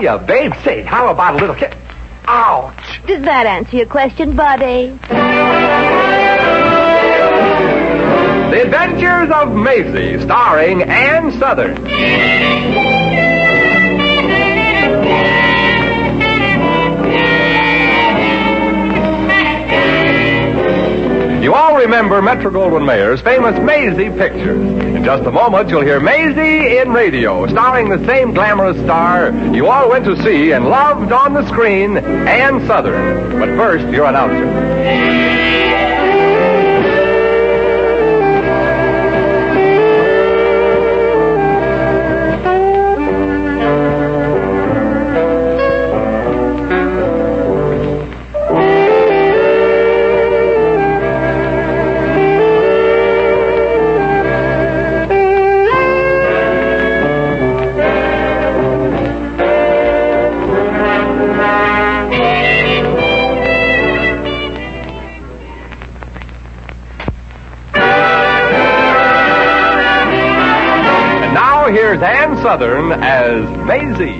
idea, babe. Say, how about a little kiss? Ouch. Does that answer your question, buddy? The Adventures of Maisie, starring Ann Sothern. You all remember Metro-Goldwyn-Mayer's famous Maisie pictures. In just a moment, you'll hear Maisie in radio, starring the same glamorous star you all went to see and loved on the screen, Ann Sothern. But first, your announcer. Here's Ann Sothern as Maisie.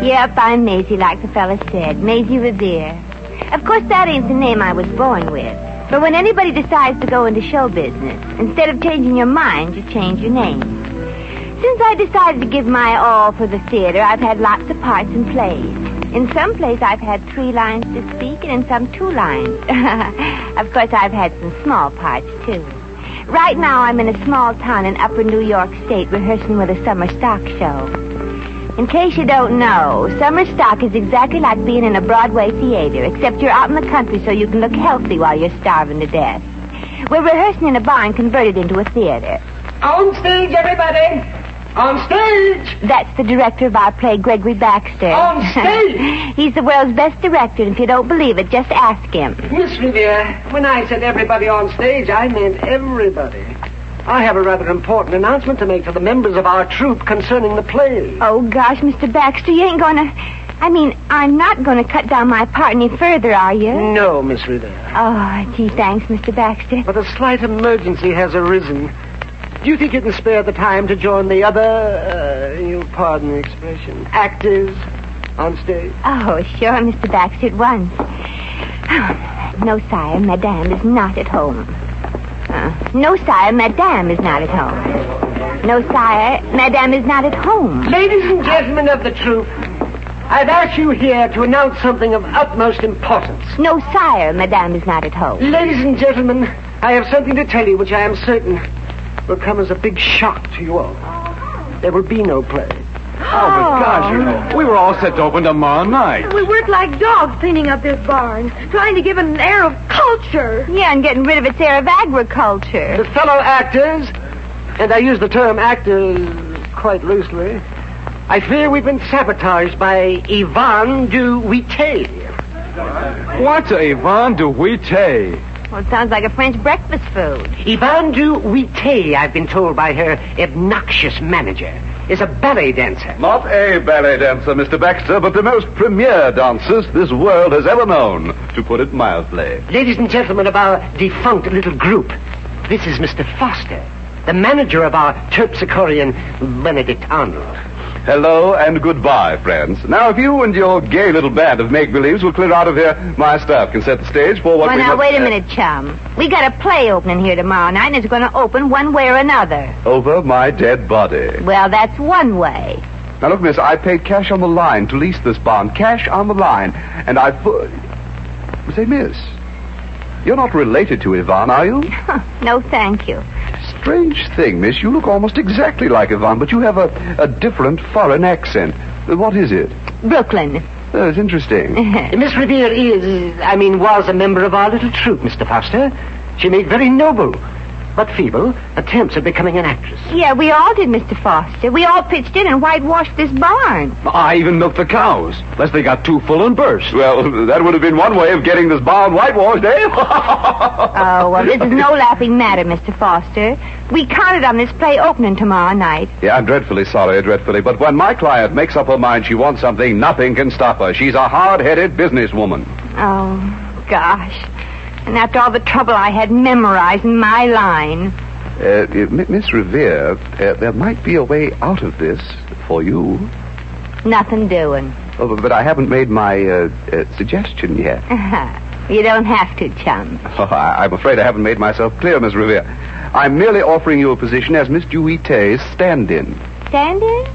Yep, I'm Maisie, like the fella said. Maisie Revere. Of course, that ain't the name I was born with. But when anybody decides to go into show business, instead of changing your mind, you change your name. Since I decided to give my all for the theater, I've had lots of parts and plays. In some plays, I've had 3 lines to speak, and in some 2 lines. Of course, I've had some small parts, too. Right now, I'm in a small town in upper New York State rehearsing with a summer stock show. In case you don't know, summer stock is exactly like being in a Broadway theater, except you're out in the country so you can look healthy while you're starving to death. We're rehearsing in a barn converted into a theater. On stage, everybody! On stage! That's the director of our play, Gregory Baxter. On stage! He's the world's best director, and if you don't believe it, just ask him. Miss Revere, when I said everybody on stage, I meant everybody. I have a rather important announcement to make to the members of our troupe concerning the play. Oh, gosh, Mr. Baxter, you ain't gonna... I'm not gonna cut down my part any further, are you? No, Miss Revere. Oh, gee, thanks, Mr. Baxter. But a slight emergency has arisen. Do you think you can spare the time to join the other, you'll pardon the expression, actors on stage? Oh, sure, Mr. Baxter, at once. No, sire, Madame is not at home. No, sire, Madame is not at home. No, sire, Madame is not at home. Ladies and gentlemen of the troupe, I've asked you here to announce something of utmost importance. No, sire, Madame is not at home. Ladies and gentlemen, I have something to tell you which I am certain will come as a big shock to you all. There will be no play. Oh, but gosh, we were all set to open tomorrow night. We worked like dogs cleaning up this barn, trying to give it an air of culture. Yeah, and getting rid of its air of agriculture. The fellow actors, and I use the term actors quite loosely, I fear we've been sabotaged by Yvonne du Huité. What's a Yvonne du Huité? Well, it sounds like a French breakfast food. Yvonne du Huité, I've been told by her obnoxious manager, is a ballet dancer. Not a ballet dancer, Mr. Baxter, but the most premier dancers this world has ever known, to put it mildly. Ladies and gentlemen of our defunct little group, this is Mr. Foster, the manager of our Terpsichorean Benedict Arnold. Hello and goodbye, friends. Now, if you and your gay little band of make-believes will clear out of here, my staff can set the stage for what well, we... now, wait a minute, chum. We got a play opening here tomorrow night, and it's going to open one way or another. Over my dead body. Well, that's one way. Now, look, miss, I paid cash on the line to lease this barn. Cash on the line. And I... Say, miss, you're not related to Yvonne, are you? No, thank you. Strange thing, miss. You look almost exactly like Yvonne, but you have a different foreign accent. What is it? Brooklyn. Oh, it's interesting. Miss Revere was a member of our little troupe, Mr. Foster. She made very noble, but feeble, attempts at becoming an actress. Yeah, we all did, Mr. Foster. We all pitched in and whitewashed this barn. I even milked the cows, lest they got too full and burst. Well, that would have been one way of getting this barn whitewashed, eh? Oh, well, this is no laughing matter, Mr. Foster. We counted on this play opening tomorrow night. Yeah, I'm dreadfully sorry, dreadfully. But when my client makes up her mind she wants something, nothing can stop her. She's a hard-headed businesswoman. Oh, gosh. And after all the trouble I had memorizing my line. Miss Revere, there might be a way out of this for you. Nothing doing. Oh, but I haven't made my suggestion yet. You don't have to, chum. Oh, I'm afraid I haven't made myself clear, Miss Revere. I'm merely offering you a position as Miss Duite's stand-in. Stand-in?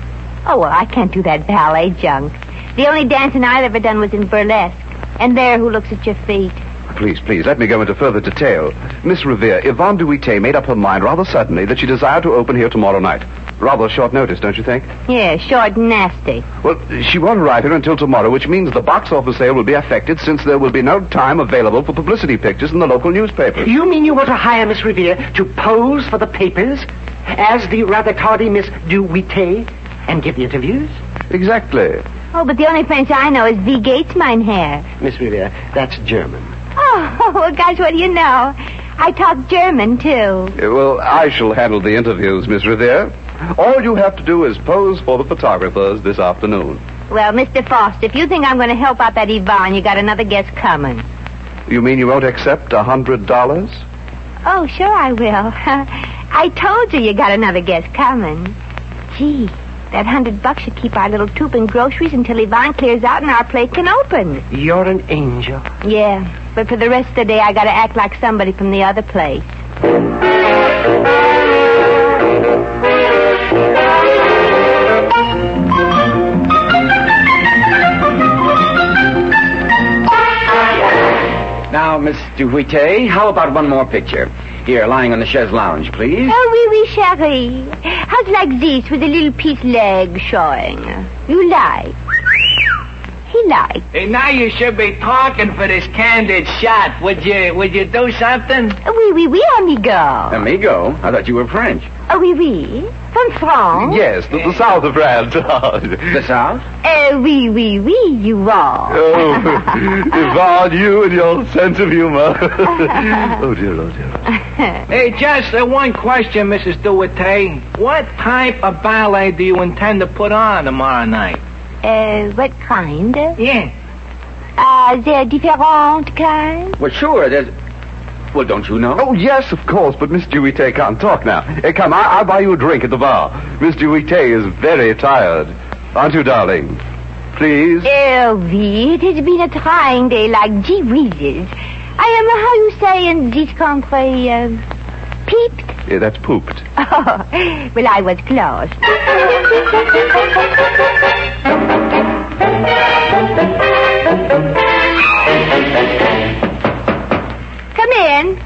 Oh, well, I can't do that ballet junk. The only dancing I've ever done was in burlesque. And there, who looks at your feet? Please, let me go into further detail. Miss Revere, Yvonne Duite made up her mind rather suddenly that she desired to open here tomorrow night. Rather short notice, don't you think? Yeah, short and nasty. Well, she won't arrive here until tomorrow, which means the box office sale will be affected since there will be no time available for publicity pictures in the local newspapers. You mean you want to hire Miss Revere to pose for the papers as the rather tardy Miss Duite and give the interviews? Exactly. Oh, but the only French I know is Wie geht's mein Herr? Miss Revere, that's German. Oh, gosh, what do you know? I talk German, too. Well, I shall handle the interviews, Miss Revere. All you have to do is pose for the photographers this afternoon. Well, Mr. Foster, if you think I'm going to help out that Yvonne, you got another guest coming. You mean you won't accept $100? Oh, sure I will. I told you got another guest coming. Gee, that $100 should keep our little troop in groceries until Yvonne clears out and our place can open. You're an angel. Yeah, but for the rest of the day, I got to act like somebody from the other place. Now, Miss Duite, how about one more picture? Here, lying on the chaise lounge, please. Oh, oui, chérie. How's like this with a little piece leg showing? You like? He likes. Hey, now you should be talking for this candid shot. Would you do something? Oui, amigo. Amigo? I thought you were French. Oh, oui. From France? Yes, the south of France. The South? Oui, you are. Oh, Yvonne, you and your sense of humor. Oh, dear. Hey, just one question, Mrs. Duite. What type of ballet do you intend to put on tomorrow night? What kind? Yeah. There are different kinds. Well, sure, there's... Well, don't you know? Oh, yes, of course, but Miss Duite can't talk now. Hey, come, I'll buy you a drink at the bar. Miss Duite is very tired. Aren't you, darling? Please? Oui, it has been a trying day like gee whizzes. I am, how you say in this country, peeped? Yeah, that's pooped. Oh, well, I was close. Come in.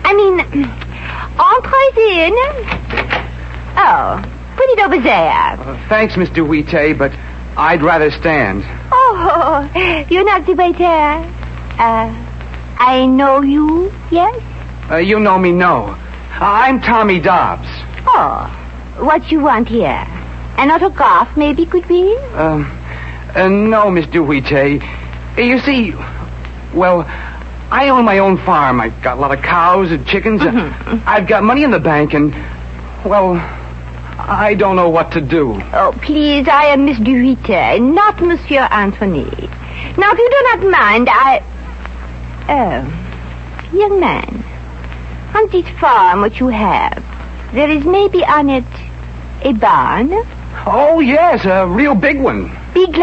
Entrez in. Oh, put it over there. Thanks, Miss Duite, but I'd rather stand. Oh, you're not the waiter. I know you, yes? You know me, no. I'm Tommy Dobbs. Oh, what you want here? An autograph, maybe, could be? No, Miss Duite. You see, well, I own my own farm. I've got a lot of cows and chickens. I've got money in the bank, and, well, I don't know what to do. Oh, please, I am Miss Duite, not Monsieur Anthony. Now, if you do not mind, Oh, young man, on this farm what you have, there is maybe on it a barn? Oh, yes, a real big one. Big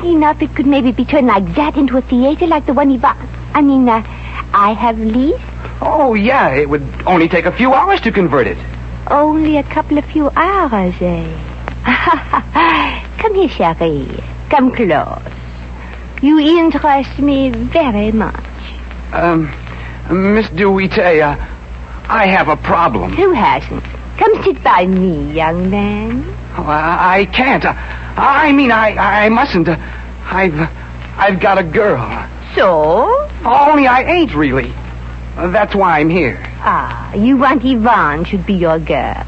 enough it could maybe be turned like that into a theater like the one I have leased? Oh, yeah, it would only take a few hours to convert it. Only a few hours, eh? Come here, chérie. Come close. You interest me very much. Miss Duite, I have a problem. Who hasn't? Come sit by me, young man. Oh, I can't. I mustn't. I've got a girl. So? Only I ain't really. That's why I'm here. You want Yvonne should be your girl.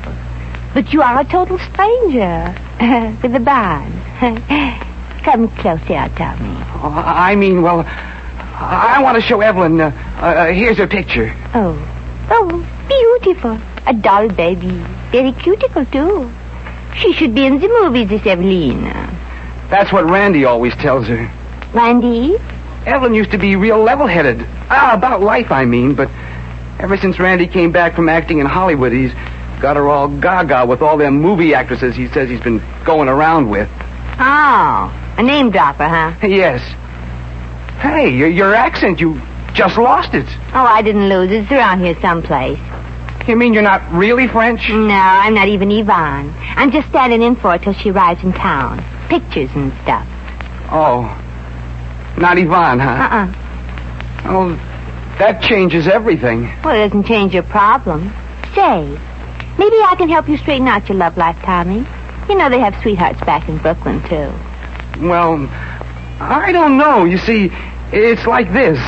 But you are a total stranger. With a barn. Come closer, Tommy. Well, I want to show Evelyn. Here's her picture. Oh, beautiful. A doll baby. Very cuticle, too. She should be in the movies, this Evelyn. That's what Randy always tells her. Randy? Evelyn used to be real level-headed. About life, I mean, but ever since Randy came back from acting in Hollywood, he's got her all gaga with all them movie actresses he says he's been going around with. Oh, a name dropper, huh? Yes. Hey, your accent, you just lost it. Oh, I didn't lose it. It's around here someplace. You mean you're not really French? No, I'm not even Yvonne. I'm just standing in for her till she arrives in town. Pictures and stuff. Oh, not Yvonne, huh? Oh, that changes everything. Well, it doesn't change your problem. Say, maybe I can help you straighten out your love life, Tommy. You know they have sweethearts back in Brooklyn, too. Well, I don't know. You see, it's like this.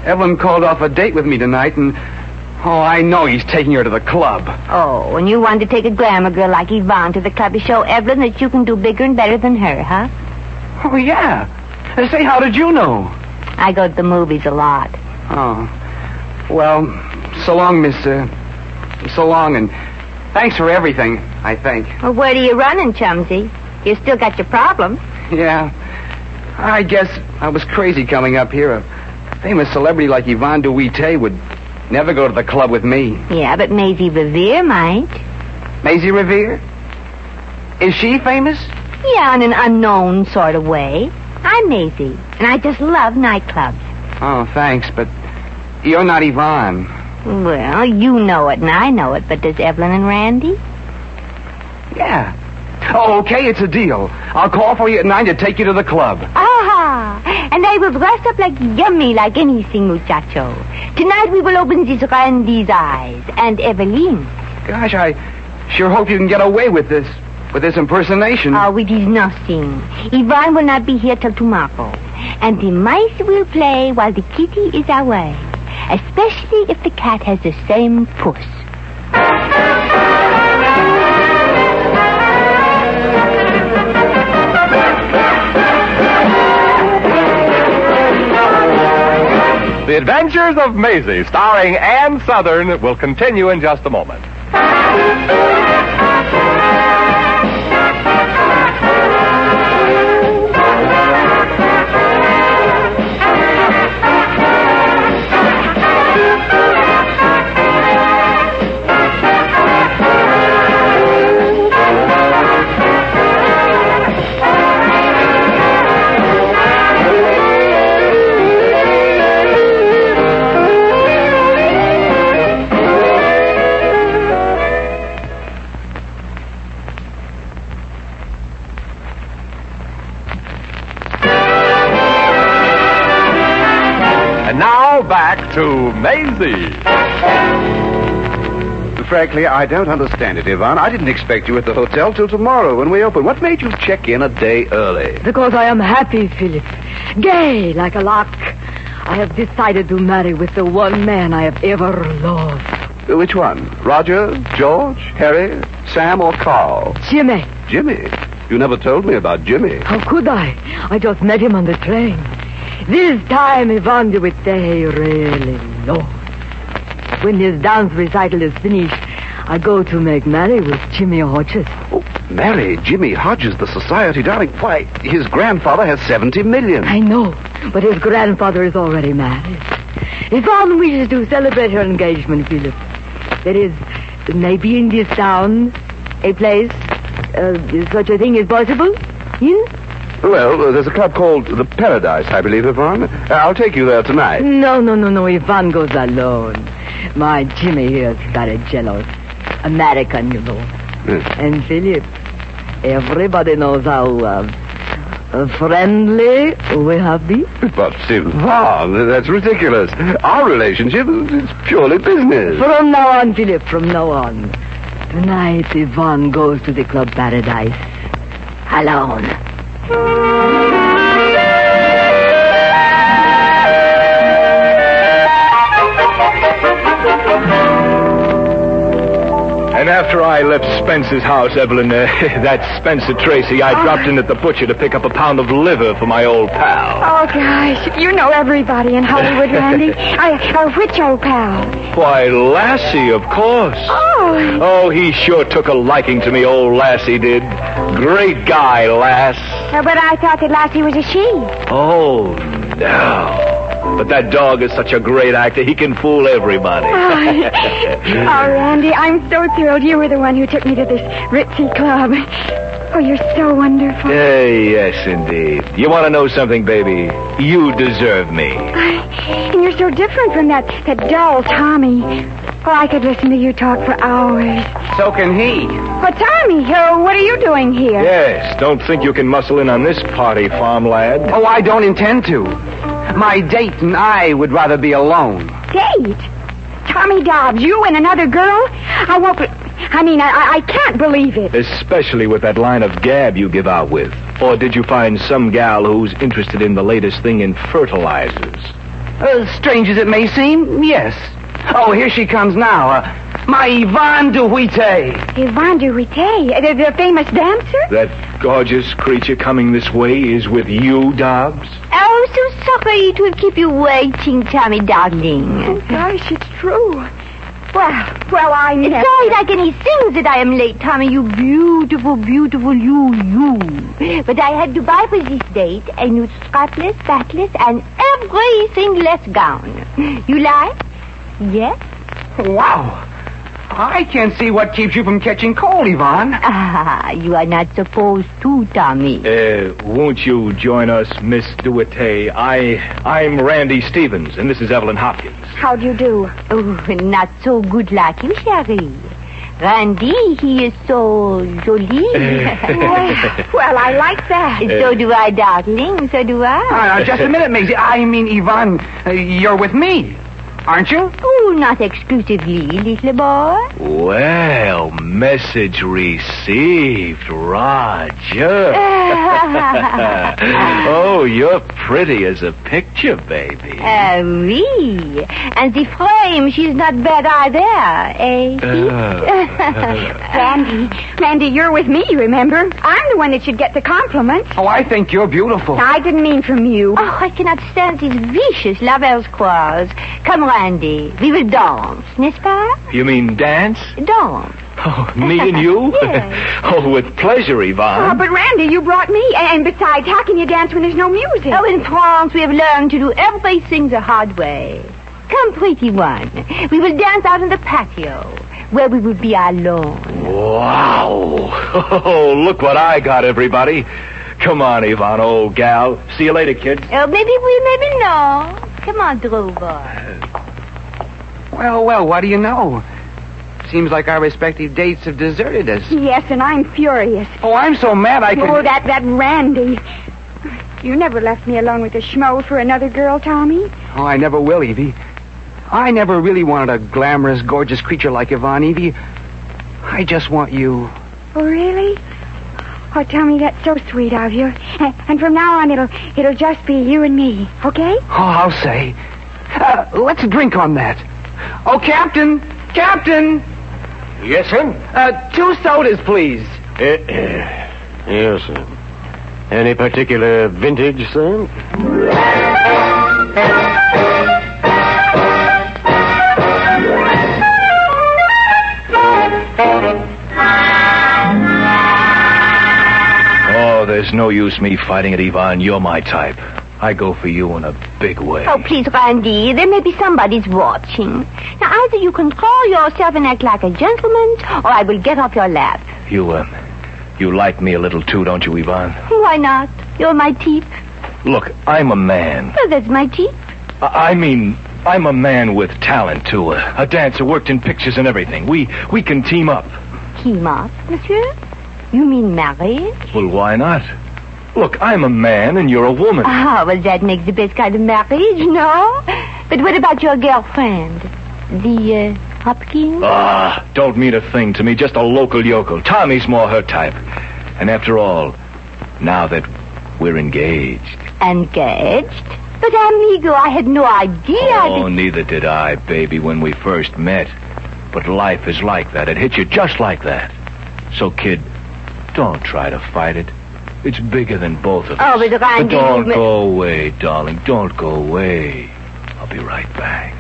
Evelyn called off a date with me tonight, and I know he's taking her to the club. Oh, and you wanted to take a glamour girl like Yvonne to the club to show Evelyn that you can do bigger and better than her, huh? Oh, yeah. Say, how did you know? I go to the movies a lot. Oh. Well, so long, miss. So long, and thanks for everything, I think. Well, where are you running, Chumsy? You still got your problems. Yeah. I guess I was crazy coming up here. A famous celebrity like Yvonne Duite would never go to the club with me. Yeah, but Maisie Revere might. Maisie Revere? Is she famous? Yeah, in an unknown sort of way. I'm Maisie, and I just love nightclubs. Oh, thanks, but you're not Yvonne. Well, you know it and I know it, but does Evelyn and Randy? Yeah. Oh, okay, it's a deal. I'll call for you at 9 to take you to the club. Ah, and I will dress up like yummy like anything, muchacho. Tonight we will open this Randy's eyes and Evelyn. Gosh, I sure hope you can get away with this impersonation. Oh, it is nothing. Yvonne will not be here till tomorrow. And the mice will play while the kitty is away. Especially if the cat has the same puss. The Adventures of Maisie, starring Ann Southern, will continue in just a moment. Back to Maisie. Frankly, I don't understand it, Yvonne. I didn't expect you at the hotel till tomorrow when we open. What made you check in a day early? Because I am happy, Philip. Gay like a lark. I have decided to marry with the one man I have ever loved. Which one? Roger, George, Harry, Sam, or Carl? Jimmy. Jimmy? You never told me about Jimmy. How could I? I just met him on the train. This time, Yvonne Duite really lost. When his dance recital is finished, I go to make merry with Jimmy Hodges. Oh, marry Jimmy Hodges, the society darling. Why, his grandfather has 70 million. I know, but his grandfather is already married. Yvonne wishes to celebrate her engagement, Philip. There is, maybe in this town, a place, such a thing is possible. Yes? Well, there's a club called the Paradise, I believe, Yvonne. I'll take you there tonight. No. Yvonne goes alone. My Jimmy here is very jealous. American, you know. Yes. And Philip, everybody knows how friendly we have been. But, Yvonne, that's ridiculous. Our relationship is purely business. From now on, Philip, from now on. Tonight, Yvonne goes to the Club Paradise. Alone. And after I left Spencer's house, Evelyn, that Spencer Tracy, I dropped in at the butcher to pick up a pound of liver for my old pal. Oh, gosh, you know everybody in Hollywood, Randy. Which old pal? Why, Lassie, of course. Oh, he sure took a liking to me, old Lassie did. Great guy, Lass. But I thought that Lassie was a she. Oh, no. But that dog is such a great actor, he can fool everybody. Oh, Randy, I'm so thrilled you were the one who took me to this ritzy club. Oh, you're so wonderful. Yes, indeed. You want to know something, baby? You deserve me. And you're so different from that dull Tommy. Oh, I could listen to you talk for hours. So can he. Well, Tommy, what are you doing here? Yes, don't think you can muscle in on this party, farm lad. Oh, I don't intend to. My date and I would rather be alone. Date? Tommy Dobbs, you and another girl? I can't believe it. Especially with that line of gab you give out with. Or did you find some gal who's interested in the latest thing in fertilizers? Strange as it may seem, yes. Oh, here she comes now. My Yvonne de Huite. Yvonne de Huite? The famous dancer? That gorgeous creature coming this way is with you, Dobbs? Oh, so sorry to keep you waiting, Tommy, darling. Oh, gosh, it's true. Well, I never... It's sorry like anything that I am late, Tommy. You beautiful, beautiful you. But I had to buy for this date a new strapless, backless, and everything-less gown. You like? Yes? Wow. I can't see what keeps you from catching cold, Yvonne. You are not supposed to, Tommy. Won't you join us, Miss DeWitte? I'm Randy Stevens, and this is Evelyn Hopkins. How do you do? Oh, not so good like you, Sherry. Randy, he is so joli. Well, I like that. So do I, darling. So do I. Just a minute, Maisie. I mean, Yvonne, you're with me, aren't you? Oh, not exclusively, little boy. Well, message received, Roger. Oh, you're pretty as a picture, baby. Oui. And the frame, she's not bad either, Randy, you're with me, remember? I'm the one that should get the compliment. Oh, I think you're beautiful. I didn't mean from you. Oh, I cannot stand these vicious lovers' quarrels. Come, Randy, we will dance, n'est-ce pas? You mean dance? Dance. Oh, me and you? Yes. Oh, with pleasure, Yvonne. Oh, but Randy, you brought me. And besides, how can you dance when there's no music? Oh, in France, we have learned to do everything the hard way. Come, pretty one. We will dance out in the patio, where we will be alone. Wow. Oh, look what I got, everybody. Come on, Yvonne, old gal. See you later, kids. Oh, maybe no. Come on, Drover. Well, what do you know? Seems like our respective dates have deserted us. Yes, and I'm furious. Oh, I'm so mad I can... Oh, that Randy. You never left me alone with a schmo for another girl, Tommy. Oh, I never will, Evie. I never really wanted a glamorous, gorgeous creature like Yvonne, Evie. I just want you. Oh, really? Oh, Tommy, that's so sweet of you. And from now on, it'll just be you and me, okay? Oh, I'll say. Let's drink on that. Oh, Captain! Yes, sir? 2 sodas, please. Yes, sir. Any particular vintage, sir? Oh, there's no use me fighting it, Yvonne. You're my type. I go for you in a big way. Oh, please, Randy, there may be somebody's watching. Now, either you control yourself and act like a gentleman, or I will get off your lap. You like me a little too, don't you, Yvonne? Why not? You're my type. Look, I'm a man. Well, that's my type. I mean, I'm a man with talent, too. A dancer, worked in pictures and everything. We can team up. Team up, monsieur? You mean marriage? Well, why not? Look, I'm a man and you're a woman. Ah, well, that makes the best kind of marriage, no? But what about your girlfriend? The, Hopkins? Ah, don't mean a thing to me. Just a local yokel. Tommy's more her type. And after all, now that we're engaged. Engaged? But, amigo, I had no idea. Oh, neither did I, baby, when we first met. But life is like that. It hits you just like that. So, kid, don't try to fight it. It's bigger than both of us. Oh, but Randy... But don't go away, darling. Don't go away. I'll be right back.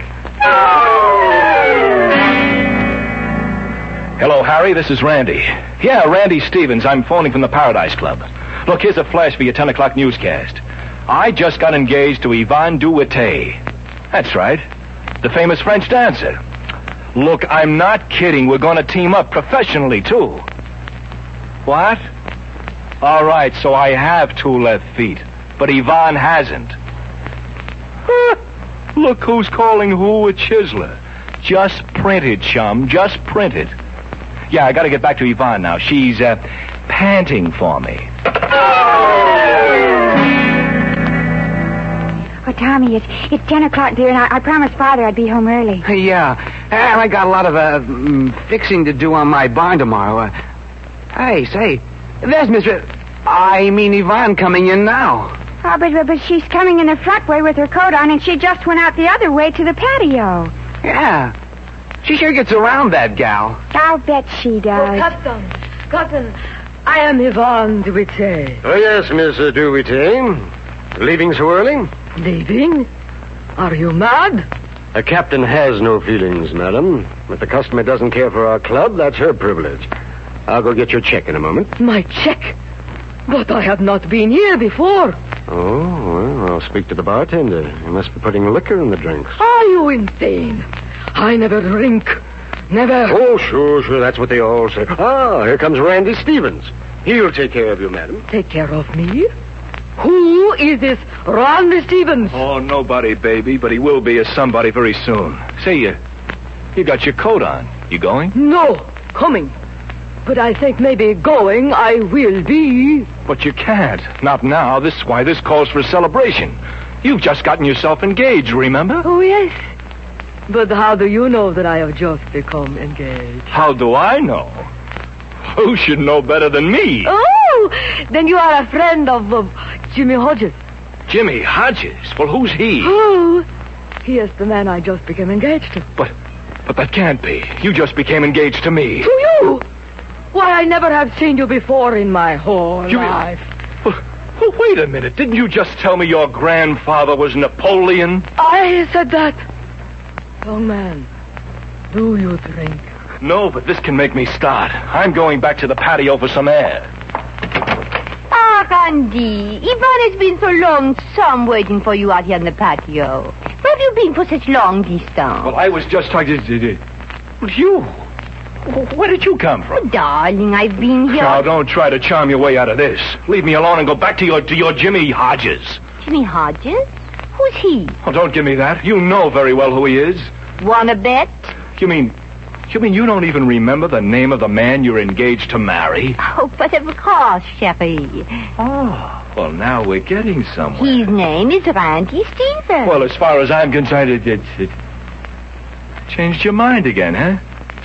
Hello, Harry. This is Randy. Yeah, Randy Stevens. I'm phoning from the Paradise Club. Look, here's a flash for your 10 o'clock newscast. I just got engaged to Yvonne DeWitte. That's right. The famous French dancer. Look, I'm not kidding. We're going to team up professionally, too. What? All right, so I have 2 left feet, but Yvonne hasn't. Look who's calling who a chiseler. Just printed, chum. Just printed. Yeah, I got to get back to Yvonne now. She's panting for me. Oh, Tommy, it's 10 o'clock, dear, and I promised Father I'd be home early. Yeah, and I got a lot of fixing to do on my barn tomorrow. Hey, say, there's Yvonne coming in now. Oh, but she's coming in the front way with her coat on, and she just went out the other way to the patio. Yeah, she sure gets around, that gal. I'll bet she does. Cousin, I am Yvonne Duité. Oh, yes, Miss Duité. Leaving so early? Leaving? Are you mad? A captain has no feelings, madam. If the customer doesn't care for our club, that's her privilege. I'll go get your check in a moment. My check? But I have not been here before. Oh, well, I'll speak to the bartender. He must be putting liquor in the drinks. Are you insane? I never drink. Never. Oh, sure, that's what they all say. Ah, here comes Randy Stevens. He'll take care of you, madam. Take care of me? Who is this Randy Stevens? Oh, nobody, baby, but he will be a somebody very soon. Say, you got your coat on. You going? No, coming. But I think maybe going I will be. But you can't. Not now. This is why this calls for a celebration. You've just gotten yourself engaged, remember? Oh, yes. But how do you know that I have just become engaged? How do I know? Who should know better than me? Oh, then you are a friend of Jimmy Hodges. Jimmy Hodges? Well, who's he? Oh, he is the man I just became engaged to. But that can't be. You just became engaged to me. To you? Why, I never have seen you before in my whole life. Well, wait a minute. Didn't you just tell me your grandfather was Napoleon? I said that. Young man, do you drink? No, but this can make me start. I'm going back to the patio for some air. Ah, Randy, Yvonne has been so lonesome waiting for you out here in the patio. Where have you been for such long distance? Well, I was just talking to you. Where did you come from? Oh, darling, I've been here. Now, don't try to charm your way out of this. Leave me alone and go back to your Jimmy Hodges. Jimmy Hodges? Who's he? Oh, don't give me that. You know very well who he is. Wanna bet? You mean you don't even remember the name of the man you're engaged to marry? Oh, but of course, Cherie. Oh, well, now we're getting somewhere. His name is Randy Stevens. Well, as far as I'm concerned, it changed your mind again, huh?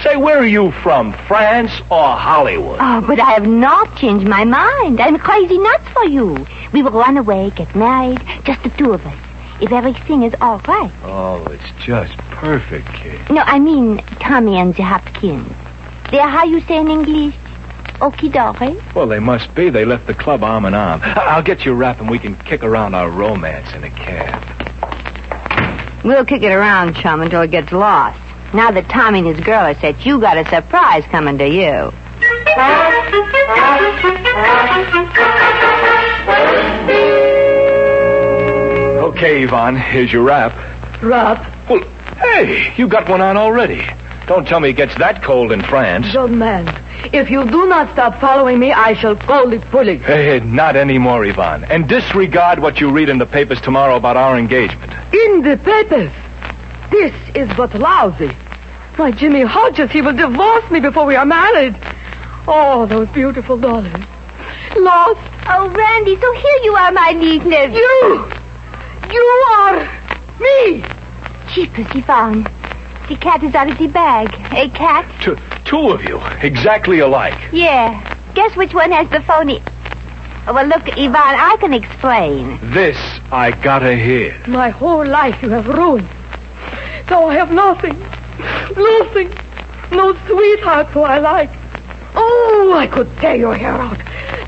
Say, where are you from, France or Hollywood? Oh, but I have not changed my mind. I'm crazy nuts for you. We will run away, get married, just the 2 of us, if everything is all right. Oh, it's just perfect, kid. No, I mean Tommy and the Hopkins. They're how you say in English? Okie dokie? Well, they must be. They left the club arm in arm. I'll get you a wrap and we can kick around our romance in a cab. We'll kick it around, chum, until it gets lost. Now that Tommy and his girl are set, you got a surprise coming to you. Okay, Yvonne, here's your wrap. Wrap? Well, hey, you got one on already. Don't tell me it gets that cold in France. Young man, if you do not stop following me, I shall call the police. Hey, not anymore, Yvonne. And disregard what you read in the papers tomorrow about our engagement. In the papers? This is but lousy. My Jimmy Hodges, he will divorce me before we are married. Oh, those beautiful dollars. Lost. Oh, Randy, so here you are, my niece nephew. You are me. Jeepers, Yvonne. The cat is out of the bag. A cat? 2 of you, exactly alike. Yeah. Guess which one has the phony... Oh, well, look, Yvonne, I can explain. This I gotta hear. My whole life you have ruined. So I have nothing. Nothing. No sweetheart who I like. Oh, I could tear your hair out.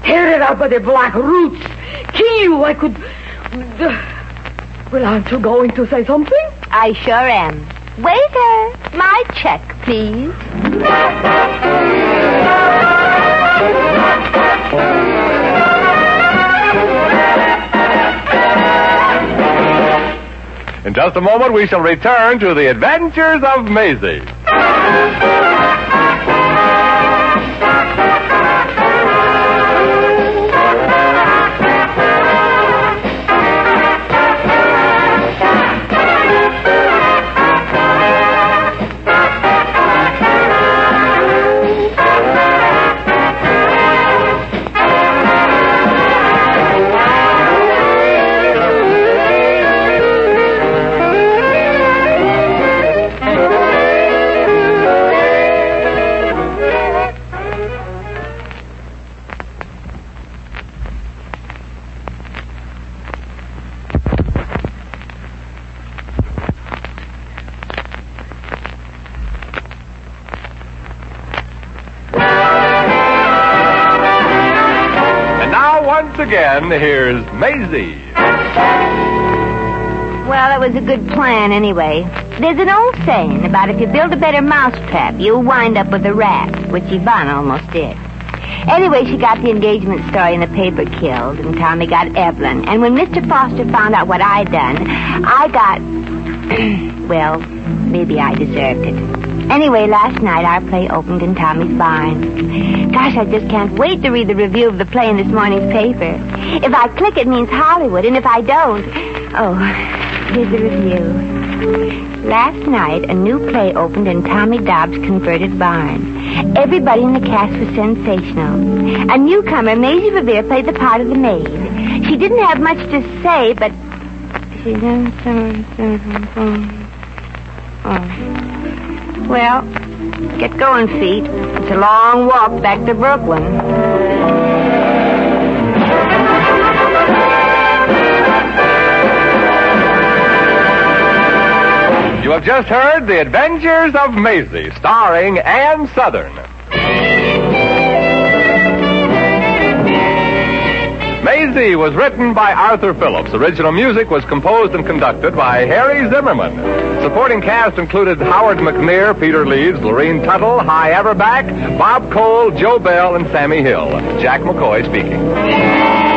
Tear it out by the black roots. Kill you. I could... Well, aren't you going to say something? I sure am. Waiter, my check, please. In just a moment, we shall return to the adventures of Maisie. Once again, here's Maisie. Well, it was a good plan anyway. There's an old saying about if you build a better mousetrap, you'll wind up with a rat, which Yvonne almost did. Anyway, she got the engagement story in the paper killed, and Tommy got Evelyn. And when Mr. Foster found out what I'd done, I got... well, maybe I deserved it. Anyway, last night our play opened in Tommy's barn. Gosh, I just can't wait to read the review of the play in this morning's paper. If I click, it means Hollywood, and if I don't... Oh, here's the review. Last night, a new play opened in Tommy Dobbs' converted barn. Everybody in the cast was sensational. A newcomer, Maisie Revere, played the part of the maid. She didn't have much to say, but... Well, get going, feet. It's a long walk back to Brooklyn. You have just heard The Adventures of Maisie, starring Ann Southern. Maisie was written by Arthur Phillips. Original music was composed and conducted by Harry Zimmerman. Supporting cast included Howard McNear, Peter Leeds, Lorene Tuttle, Hy Everback, Bob Cole, Joe Bell, and Sammy Hill. Jack McCoy speaking.